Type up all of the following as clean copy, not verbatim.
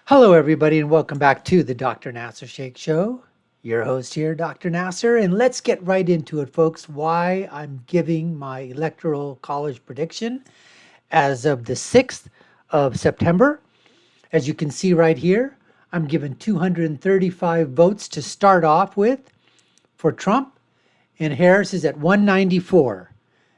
Hello, everybody, and welcome back to the Dr. Nasser Shake Show. Your host here, Dr. Nasser, and let's get right into it, folks. Why I'm giving my electoral college prediction as of the 6th of September. As you can see right here, I'm given 235 votes to start off with for Trump, and Harris is at 194.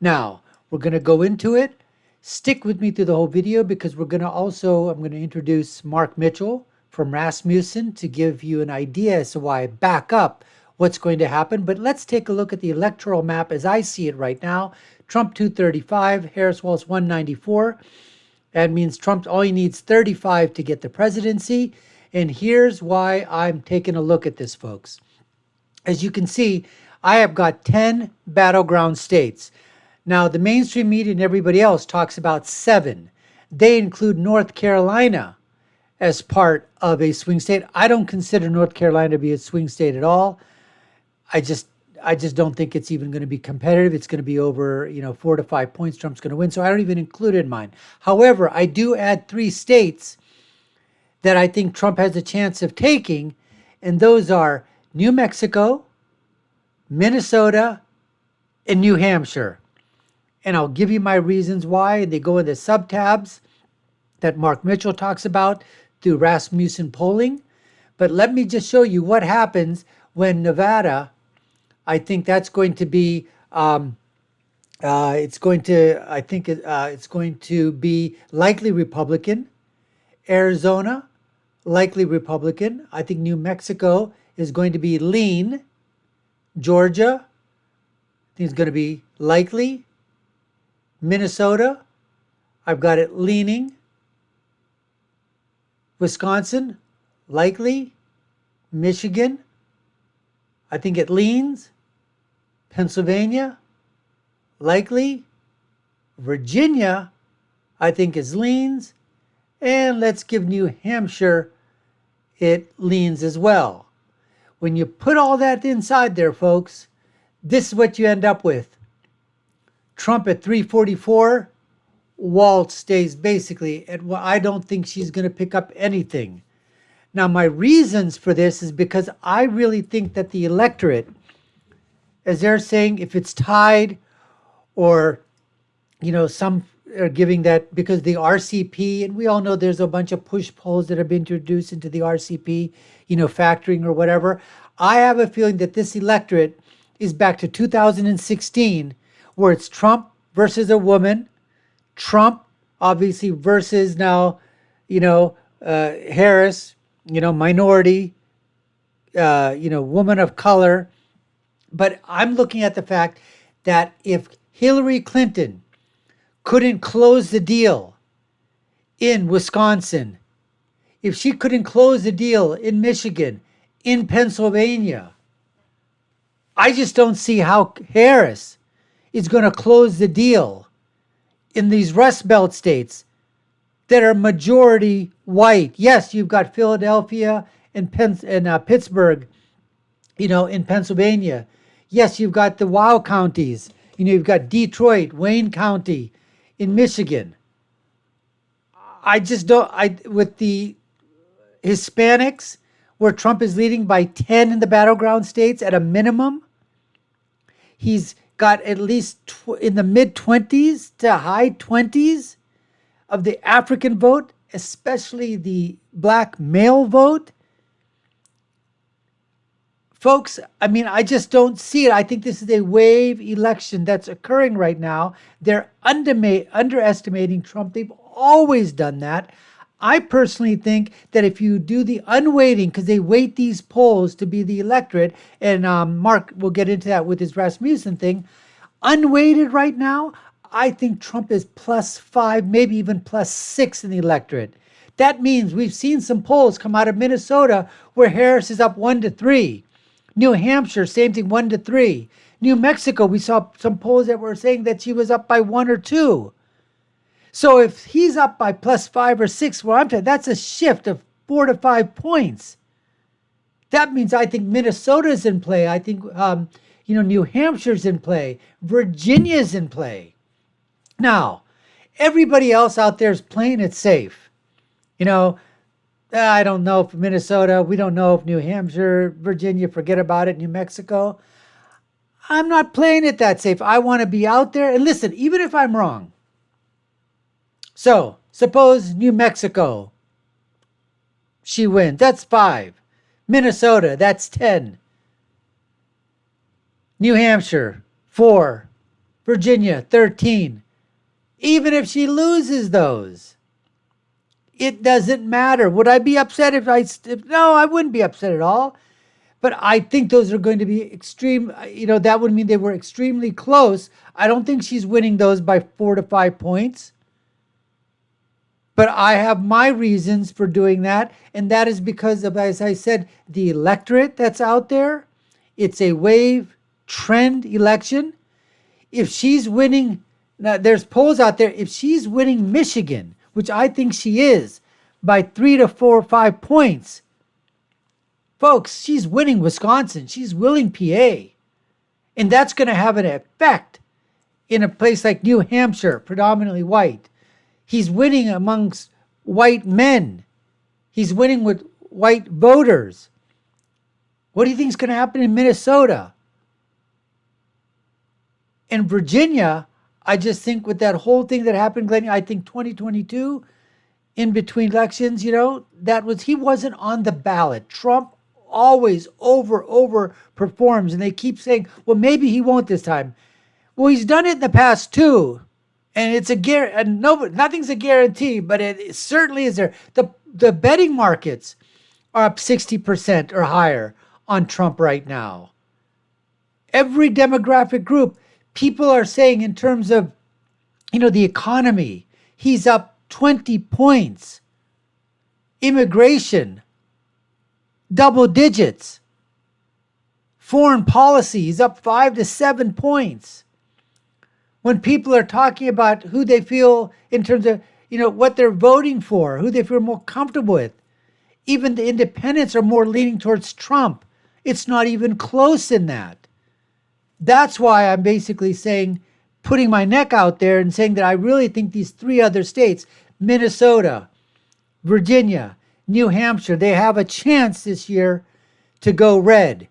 Now, we're going to go into it. Stick with me through the whole video because I'm going to introduce Mark Mitchell from Rasmussen to give you an idea as to why I back up what's going to happen. But let's take a look at the electoral map as I see it right now. Trump 235, Harris Walz 194. That means Trump only needs 35 to get the presidency. And here's why I'm taking a look at this, folks. As you can see, I have got 10 battleground states. Now, the mainstream media and everybody else talks about 7. They include North Carolina as part of a swing state. I don't consider North Carolina to be a swing state at all. I just don't think it's even going to be competitive. It's going to be over, 4 to 5 points. Trump's going to win. So I don't even include it in mine. However, I do add 3 states that I think Trump has a chance of taking, and those are New Mexico, Minnesota, and New Hampshire. And I'll give you my reasons why. And they go in the sub-tabs that Mark Mitchell talks about through Rasmussen polling. But let me just show you what happens when Nevada, I think that's going to be, it's going to be likely Republican. Arizona, likely Republican. I think New Mexico is going to be lean. Georgia, I think it's going to be likely. Minnesota, I've got it leaning. Wisconsin, likely. Michigan, I think it leans. Pennsylvania, likely. Virginia, I think is leans. And let's give New Hampshire, it leans as well. When you put all that inside there, folks, this is what you end up with. Trump at 344, Walz stays basically at what I don't think she's going to pick up anything. Now, my reasons for this is because I really think that the electorate, as they're saying, if it's tied or, some are giving that because the RCP, and we all know there's a bunch of push polls that have been introduced into the RCP, factoring or whatever. I have a feeling that this electorate is back to 2016, where it's Trump versus a woman, Trump obviously versus now, Harris, minority, woman of color. But I'm looking at the fact that if Hillary Clinton couldn't close the deal in Wisconsin, if she couldn't close the deal in Michigan, in Pennsylvania, I just don't see how Harris is going to close the deal in these Rust Belt states that are majority white. Yes, you've got Philadelphia and Pittsburgh, in Pennsylvania. Yes, you've got the WOW counties. You've got Detroit, Wayne County in Michigan. I just don't, with the Hispanics, where Trump is leading by 10 in the battleground states at a minimum, he's got at least in the mid-20s to high 20s of the African vote, especially the black male vote. Folks, I just don't see it. I think this is a wave election that's occurring right now. They're underestimating Trump. They've always done that. I personally think that if you do the unweighting, because they weight these polls to be the electorate, and Mark will get into that with his Rasmussen thing, unweighted right now, I think Trump is +5, maybe even +6 in the electorate. That means we've seen some polls come out of Minnesota where Harris is up 1-3. New Hampshire, same thing, 1-3. New Mexico, we saw some polls that were saying that she was up by 1 or 2. So if he's up by +5 or 6, well, that's a shift of 4 to 5 points. That means I think Minnesota's in play. I think, New Hampshire's in play. Virginia's in play. Now, everybody else out there is playing it safe. I don't know if Minnesota, we don't know if New Hampshire, Virginia, forget about it, New Mexico. I'm not playing it that safe. I want to be out there. And listen, even if I'm wrong. So, suppose New Mexico, she wins. That's 5. Minnesota, that's 10. New Hampshire, 4. Virginia, 13. Even if she loses those, it doesn't matter. Would I be upset no, I wouldn't be upset at all. But I think those are going to be extreme. That would mean they were extremely close. I don't think she's winning those by 4 to 5 points. But I have my reasons for doing that. And that is because of, as I said, the electorate that's out there. It's a wave trend election. If she's winning, now there's polls out there. If she's winning Michigan, which I think she is, by 3 to 4 or 5 points, folks, she's winning Wisconsin. She's winning PA. And that's going to have an effect in a place like New Hampshire, predominantly white. He's winning amongst white men. He's winning with white voters. What do you think is going to happen in Minnesota? In Virginia, I just think with that whole thing that happened, Glenn, I think 2022, in between elections, he wasn't on the ballot. Trump always over performs, and they keep saying, well, maybe he won't this time. Well, he's done it in the past too, and it's a guarantee. Nothing's a guarantee, but it certainly is there. The betting markets are up 60% or higher on Trump right now. Every demographic group, people are saying in terms of, the economy, he's up 20 points. Immigration, double digits. Foreign policy is up 5 to 7 points. When people are talking about who they feel in terms of, what they're voting for, who they feel more comfortable with, even the independents are more leaning towards Trump. It's not even close in that. That's why I'm basically saying, putting my neck out there and saying that I really think these 3 other states, Minnesota, Virginia, New Hampshire, they have a chance this year to go red.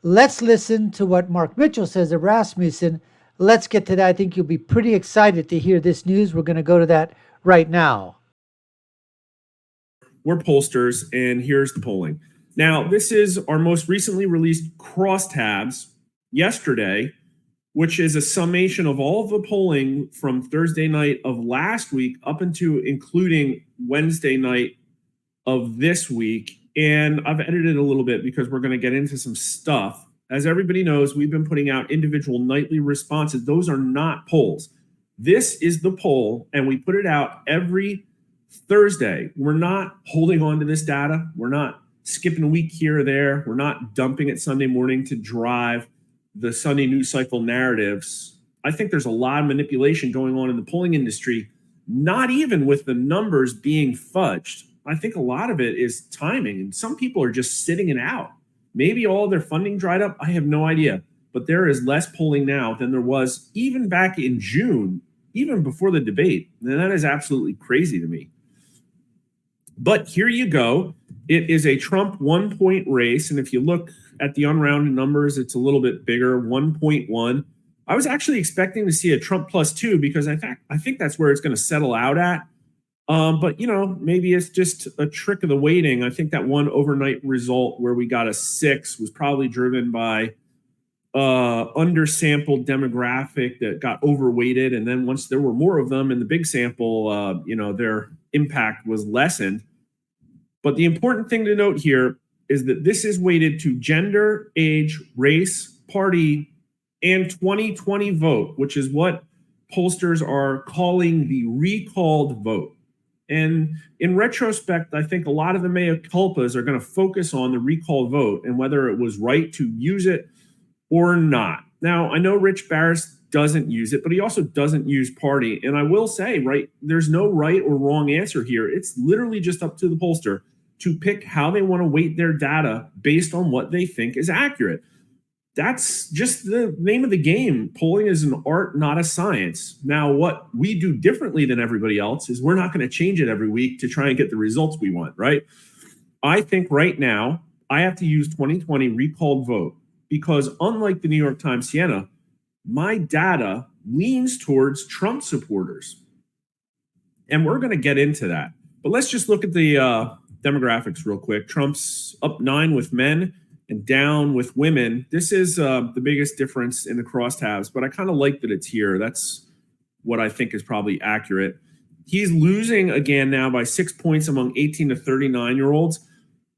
Let's listen to what Mark Mitchell says of Rasmussen. Let's get to that. I think you'll be pretty excited to hear this news. We're going to go to that right now. We're pollsters, and here's the polling. Now, this is our most recently released crosstabs yesterday, which is a summation of all of the polling from Thursday night of last week up into including Wednesday night of this week. And I've edited a little bit because we're going to get into some stuff. As everybody knows, we've been putting out individual nightly responses. Those are not polls. This is the poll, and we put it out every Thursday. We're not holding on to this data. We're not skipping a week here or there. We're not dumping it Sunday morning to drive the Sunday news cycle narratives. I think there's a lot of manipulation going on in the polling industry, not even with the numbers being fudged. I think a lot of it is timing, and some people are just sitting it out. Maybe all their funding dried up. I have no idea. But there is less polling now than there was even back in June, even before the debate. And that is absolutely crazy to me. But here you go. It is a Trump 1-point race. And if you look at the unrounded numbers, it's a little bit bigger, 1.1. I was actually expecting to see a Trump +2 because I think that's where it's going to settle out at. But, maybe it's just a trick of the weighting. I think that one overnight result where we got a 6 was probably driven by undersampled demographic that got overweighted. And then once there were more of them in the big sample, their impact was lessened. But the important thing to note here is that this is weighted to gender, age, race, party, and 2020 vote, which is what pollsters are calling the recalled vote. And in retrospect, I think a lot of the mea culpas are going to focus on the recall vote and whether it was right to use it or not. Now, I know Rich Barris doesn't use it, but he also doesn't use party. And I will say, right, there's no right or wrong answer here. It's literally just up to the pollster to pick how they want to weight their data based on what they think is accurate. That's just the name of the game. Polling is an art, not a science. Now, what we do differently than everybody else is we're not going to change it every week to try and get the results we want, right? I think right now I have to use 2020 recalled vote because unlike the New York Times Siena, my data leans towards Trump supporters. And we're going to get into that. But let's just look at the demographics real quick. Trump's up 9 with men and down with women. This is the biggest difference in the crosstabs, but I kind of like that it's here. That's what I think is probably accurate. He's losing again now by 6 points among 18 to 39-year-olds.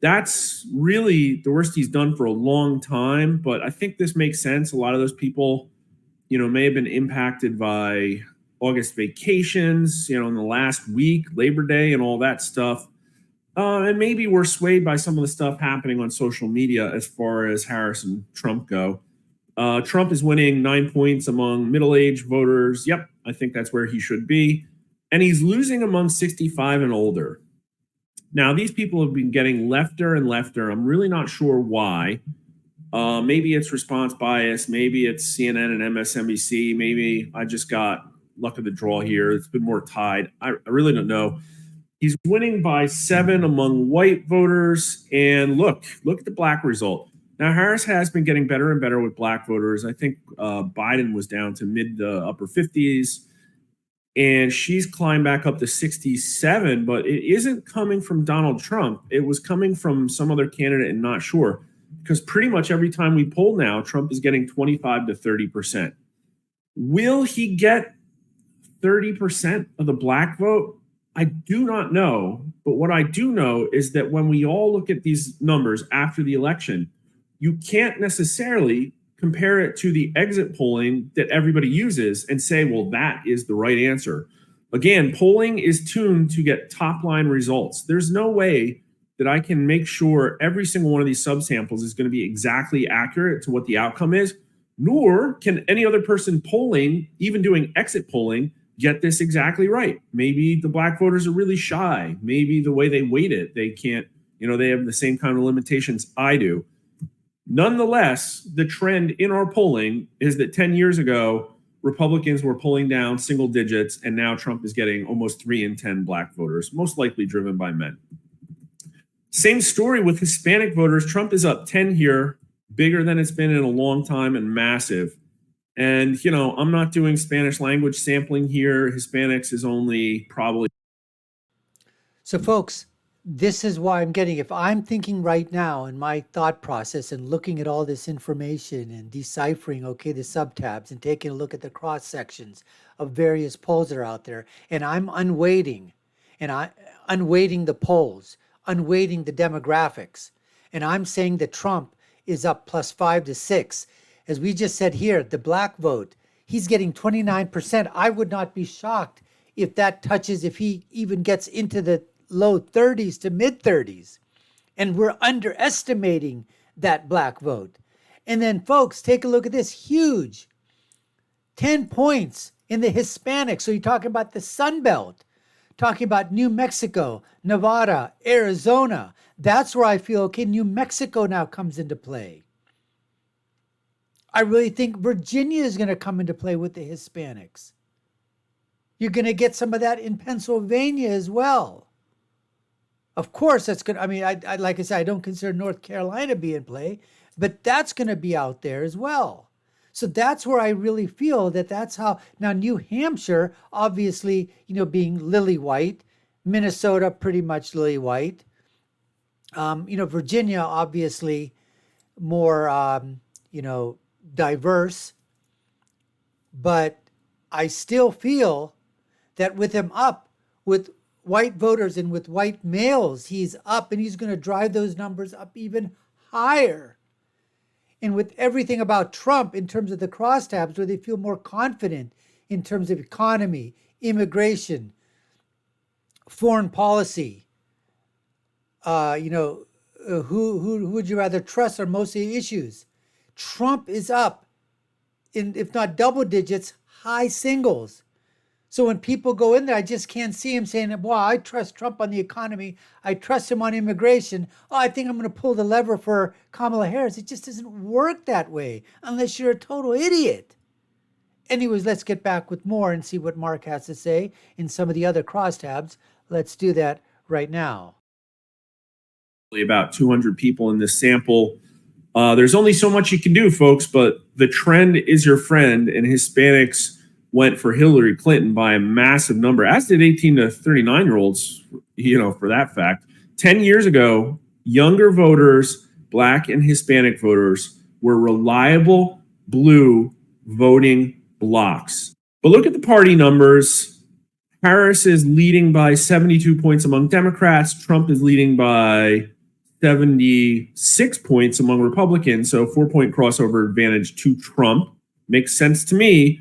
That's really the worst he's done for a long time, but I think this makes sense. A lot of those people, may have been impacted by August vacations, in the last week, Labor Day and all that stuff. And maybe we're swayed by some of the stuff happening on social media as far as Harris and Trump go. Trump is winning 9 points among middle-aged voters. Yep, I think that's where he should be. And he's losing among 65 and older. Now, these people have been getting lefter and lefter. I'm really not sure why. Maybe it's response bias. Maybe it's CNN and MSNBC. Maybe I just got luck of the draw here. It's been more tied. I really don't know. He's winning by 7 among white voters. And look at the black result. Now, Harris has been getting better and better with black voters. I think Biden was down to mid to upper 50s. And she's climbed back up to 67, but it isn't coming from Donald Trump. It was coming from some other candidate and not sure. Because pretty much every time we poll now, Trump is getting 25 to 30%. Will he get 30% of the black vote? I do not know. But what I do know is that when we all look at these numbers after the election, you can't necessarily compare it to the exit polling that everybody uses and say, well, that is the right answer. Again, polling is tuned to get top line results. There's no way that I can make sure every single one of these subsamples is going to be exactly accurate to what the outcome is, nor can any other person polling, even doing exit polling, get this exactly right. Maybe the black voters are really shy. Maybe the way they weight it, they can't, they have the same kind of limitations I do. Nonetheless, the trend in our polling is that 10 years ago, Republicans were pulling down single digits, and now Trump is getting almost 3 in 10 black voters, most likely driven by men. Same story with Hispanic voters. Trump is up 10 here, bigger than it's been in a long time and massive. And, I'm not doing Spanish language sampling here. Hispanics is only probably. So, folks, this is why I'm getting, if I'm thinking right now in my thought process and looking at all this information and deciphering, the subtabs and taking a look at the cross sections of various polls that are out there, and I'm unweighting the polls, unweighting the demographics, and I'm saying that Trump is up plus 5 to 6. As we just said here, the black vote, he's getting 29%. I would not be shocked if he even gets into the low 30s to mid 30s. And we're underestimating that black vote. And then, folks, take a look at this huge 10 points in the Hispanic. So you're talking about the Sun Belt, talking about New Mexico, Nevada, Arizona. That's where I feel, New Mexico now comes into play. I really think Virginia is going to come into play with the Hispanics. You're going to get some of that in Pennsylvania as well. Of course, that's good. I mean, I like I said, I don't consider North Carolina be in play, but that's going to be out there as well. So that's where I really feel that's how. Now, New Hampshire, obviously, being lily white, Minnesota, pretty much lily white. Virginia, obviously, more, diverse. But I still feel that with him up, with white voters and with white males, he's up, and he's going to drive those numbers up even higher. And with everything about Trump in terms of the crosstabs, where they feel more confident in terms of economy, immigration, foreign policy, who would you rather trust on most of the issues? Trump is up in, if not double digits, high singles. So when people go in there, I just can't see him saying, well, I trust Trump on the economy. I trust him on immigration. Oh, I think I'm going to pull the lever for Kamala Harris. It just doesn't work that way unless you're a total idiot. Anyways, let's get back with more and see what Mark has to say in some of the other crosstabs. Let's do that right now. about 200 people in this sample. There's only so much you can do, folks, but the trend is your friend, and Hispanics went for Hillary Clinton by a massive number, as did 18 to 39-year-olds, for that fact. 10 years ago, younger voters, Black and Hispanic voters, were reliable blue voting blocks. But look at the party numbers. Harris is leading by 72 points among Democrats. Trump is leading by 76 points among Republicans. So 4-point crossover advantage to Trump. Makes sense to me.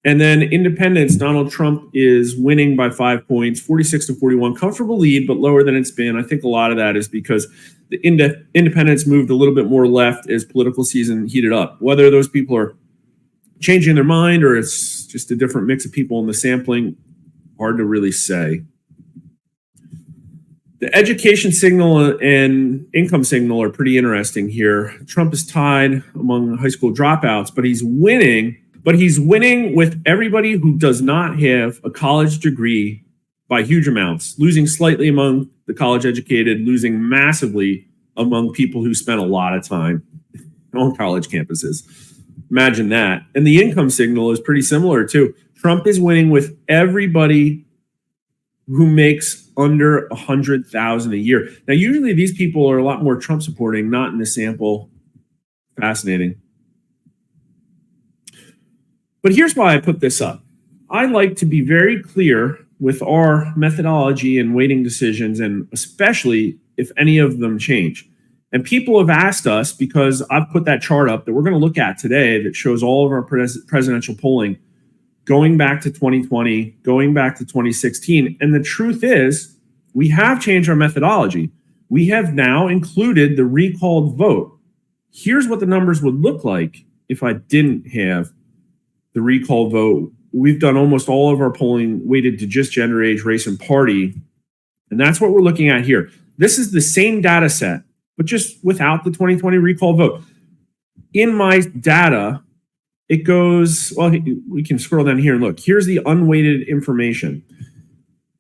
And then independents, Donald Trump is winning by 5 points, 46 to 41. Comfortable lead, but lower than it's been. I think a lot of that is because the independents moved a little bit more left as political season heated up. Whether those people are changing their mind or it's just a different mix of people in the sampling, hard to really say. The education signal and income signal are pretty interesting here. Trump is tied among high school dropouts, but he's winning. But he's winning with everybody who does not have a college degree by huge amounts, losing slightly among the college educated, losing massively among people who spent a lot of time on college campuses. Imagine that. And the income signal is pretty similar too. Trump is winning with everybody who makes under $100,000 a year. Now, usually these people are a lot more Trump supporting, not in the sample. Fascinating. But here's why I put this up. I like to be very clear with our methodology and weighting decisions, and especially if any of them change. And people have asked us, because I've put that chart up that we're going to look at today that shows all of our presidential polling going back to 2020, going back to 2016. And the truth is, we have changed our methodology. We have now included the recalled vote. Here's what the numbers would look like if I didn't have the recall vote. We've done almost all of our polling weighted to just gender, age, race, and party. And that's what we're looking at here. This is the same data set, but just without the 2020 recall vote. In my data, it goes, well, we can scroll down here and look. Here's the unweighted information.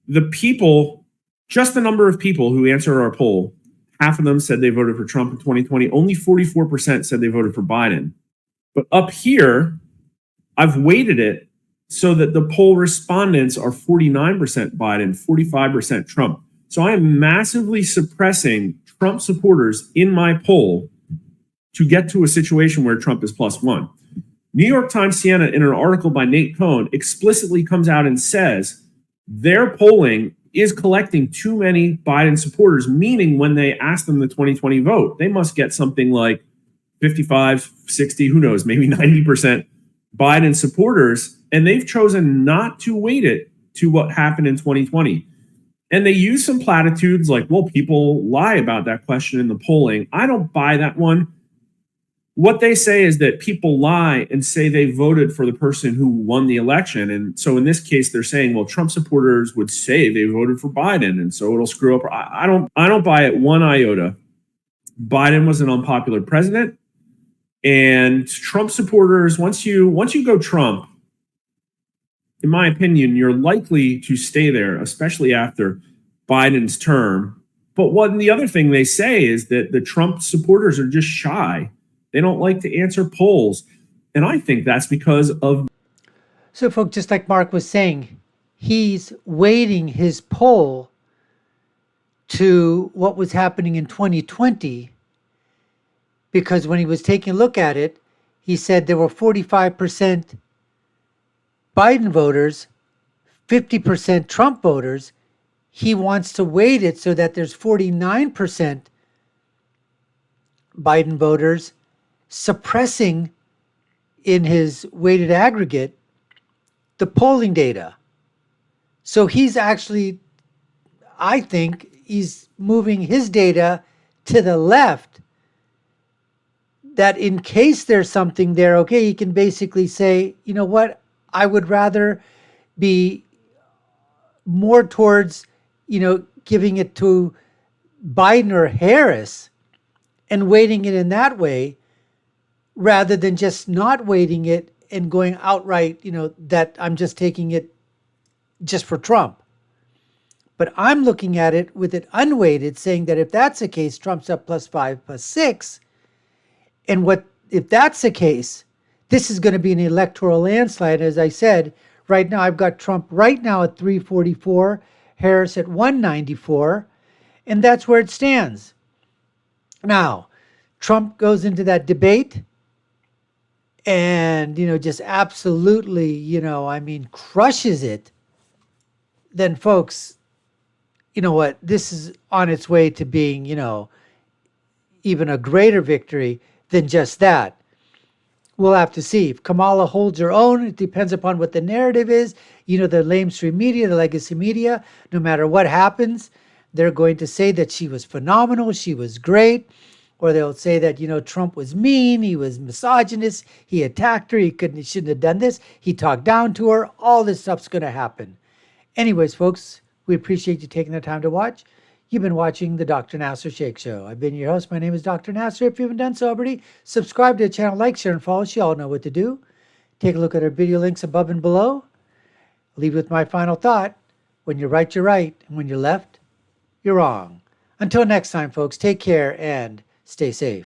The people, just the number of people who answered our poll, half of them said they voted for Trump in 2020. Only 44% said they voted for Biden. But up here, I've weighted it so that the poll respondents are 49% Biden, 45% Trump. So I am massively suppressing Trump supporters in my poll to get to a situation where Trump is +1. New York Times Siena, in an article by Nate Cohn, explicitly comes out and says their polling is collecting too many Biden supporters, meaning when they ask them the 2020 vote, they must get something like 55, 60, who knows, maybe 90% Biden supporters, and they've chosen not to weight it to what happened in 2020. And they use some platitudes like, well, people lie about that question in the polling. I don't buy that one. What they say is that people lie and say they voted for the person who won the election. And so in this case, they're saying, well, Trump supporters would say they voted for Biden, and so it'll screw up. I don't buy it one iota. Biden was an unpopular president. And Trump supporters, once you go Trump, in my opinion, you're likely to stay there, especially after Biden's term. But the other thing they say is that the Trump supporters are just shy. They don't like to answer polls. And I think that's because of... So, folks, just like Mark was saying, he's weighting his poll to what was happening in 2020, because when he was taking a look at it, he said there were 45% Biden voters, 50% Trump voters. He wants to weight it so that there's 49% Biden voters, suppressing in his weighted aggregate the polling data. So he's actually, I think, he's moving his data to the left, that in case there's something there, okay, he can basically say, you know what, I would rather be more towards, giving it to Biden or Harris and weighting it in that way, rather than just not weighting it and going outright, that I'm just taking it just for Trump. But I'm looking at it with it unweighted, saying that if that's the case, Trump's up +5, +6. And if that's the case, this is going to be an electoral landslide. As I said, right now I've got Trump right now at 344, Harris at 194, and that's where it stands. Now, Trump goes into that debate and, just absolutely, crushes it. Then, folks, you know what? This is on its way to being, even a greater victory than just that. We'll have to see. If Kamala holds her own, it depends upon what the narrative is. The lamestream media, the legacy media, no matter what happens, they're going to say that she was phenomenal, she was great, or they'll say that, Trump was mean, he was misogynist, he attacked her, he shouldn't have done this, he talked down to her, all this stuff's going to happen. Anyways, folks, we appreciate you taking the time to watch. You've been watching the Dr. Nasser Shake Show. I've been your host. My name is Dr. Nasser. If you haven't done so already, subscribe to the channel, like, share, and follow. You all know what to do. Take a look at our video links above and below. I'll leave you with my final thought. When you're right, you're right. And when you're left, you're wrong. Until next time, folks, take care and stay safe.